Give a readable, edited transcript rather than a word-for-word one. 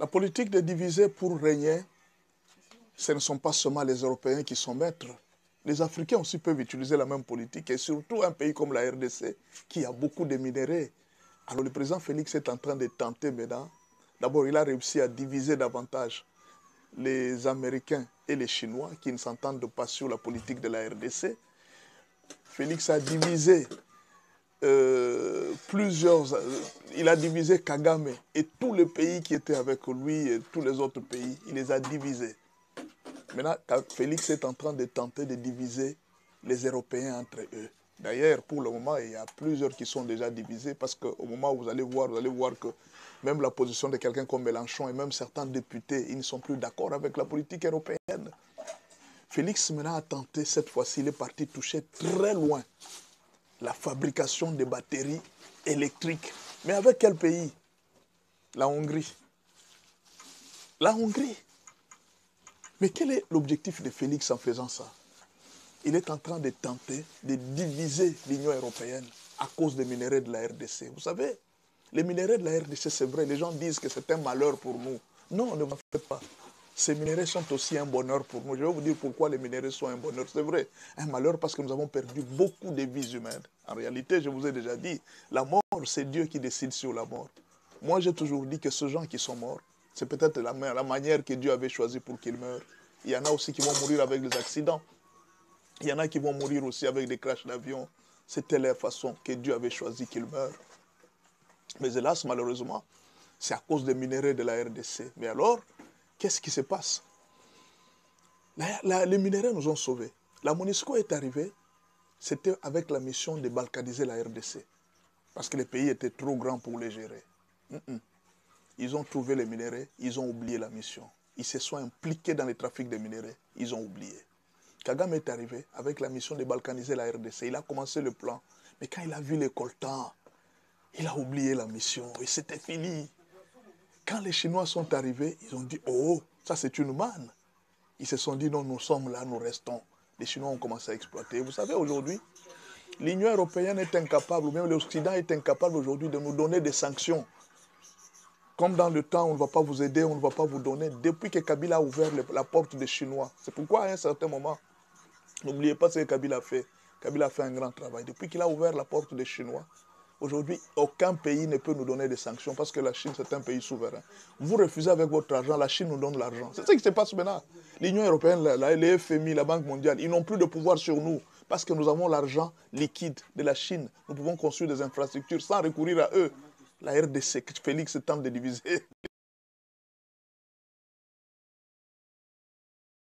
La politique de diviser pour régner, ce ne sont pas seulement les Européens qui sont maîtres. Les Africains aussi peuvent utiliser la même politique, et surtout un pays comme la RDC, qui a beaucoup de minéraux. Alors le président Félix est en train de tenter maintenant. D'abord, il a réussi à diviser davantage les Américains et les Chinois qui ne s'entendent pas sur la politique de la RDC. Félix a divisé il a divisé Kagame et tous les pays qui étaient avec lui et tous les autres pays, il les a divisés. Maintenant, Félix est en train de tenter de diviser les Européens entre eux. D'ailleurs, pour le moment, il y a plusieurs qui sont déjà divisés parce qu'au moment où vous allez voir que même la position de quelqu'un comme Mélenchon et même certains députés, ils ne sont plus d'accord avec la politique européenne. Félix maintenant a tenté, cette fois-ci, il est parti toucher très loin la fabrication des batteries électriques. Mais avec quel pays? La Hongrie. La Hongrie. Mais quel est l'objectif de Félix en faisant ça? Il est en train de tenter de diviser l'Union européenne à cause des minéraux de la RDC. Vous savez, les minéraux de la RDC, c'est vrai, les gens disent que c'est un malheur pour nous. Non, ne vous en faites pas. Ces minéraux sont aussi un bonheur pour nous. Je vais vous dire pourquoi les minéraux sont un bonheur. C'est vrai, un malheur parce que nous avons perdu beaucoup de vies humaines. En réalité, je vous ai déjà dit, la mort, c'est Dieu qui décide sur la mort. Moi, j'ai toujours dit que ceux gens qui sont morts, c'est peut-être la manière que Dieu avait choisie pour qu'ils meurent. Il y en a aussi qui vont mourir avec des accidents. Il y en a qui vont mourir aussi avec des crashs d'avion. C'était leur façon que Dieu avait choisi qu'ils meurent. Mais hélas, malheureusement, c'est à cause des minéraux de la RDC. Mais alors, qu'est-ce qui se passe? Les minéraux nous ont sauvés. La MONUSCO est arrivée, c'était avec la mission de balkaniser la RDC. Parce que les pays étaient trop grands pour les gérer. Ils ont trouvé les minéraux, ils ont oublié la mission. Ils se sont impliqués dans le trafic des minéraux, ils ont oublié. Kagame est arrivé avec la mission de balkaniser la RDC. Il a commencé le plan. Mais quand il a vu les coltans, il a oublié la mission et c'était fini. Quand les Chinois sont arrivés, ils ont dit, oh, ça c'est une manne. Ils se sont dit, non, nous sommes là, nous restons. Les Chinois ont commencé à exploiter. Vous savez, aujourd'hui, l'Union européenne est incapable, ou même l'Occident est incapable aujourd'hui de nous donner des sanctions. Comme dans le temps, on ne va pas vous aider, on ne va pas vous donner. Depuis que Kabila a ouvert la porte des Chinois, c'est pourquoi à un certain moment, n'oubliez pas ce que Kabila a fait. Kabila a fait un grand travail. Depuis qu'il a ouvert la porte des Chinois, aujourd'hui, aucun pays ne peut nous donner des sanctions parce que la Chine, c'est un pays souverain. Vous refusez avec votre argent, la Chine nous donne l'argent. C'est ce qui se passe maintenant. L'Union européenne, les FMI, la Banque mondiale, ils n'ont plus de pouvoir sur nous parce que nous avons l'argent liquide de la Chine. Nous pouvons construire des infrastructures sans recourir à eux. La RDC, que Félix tente de diviser.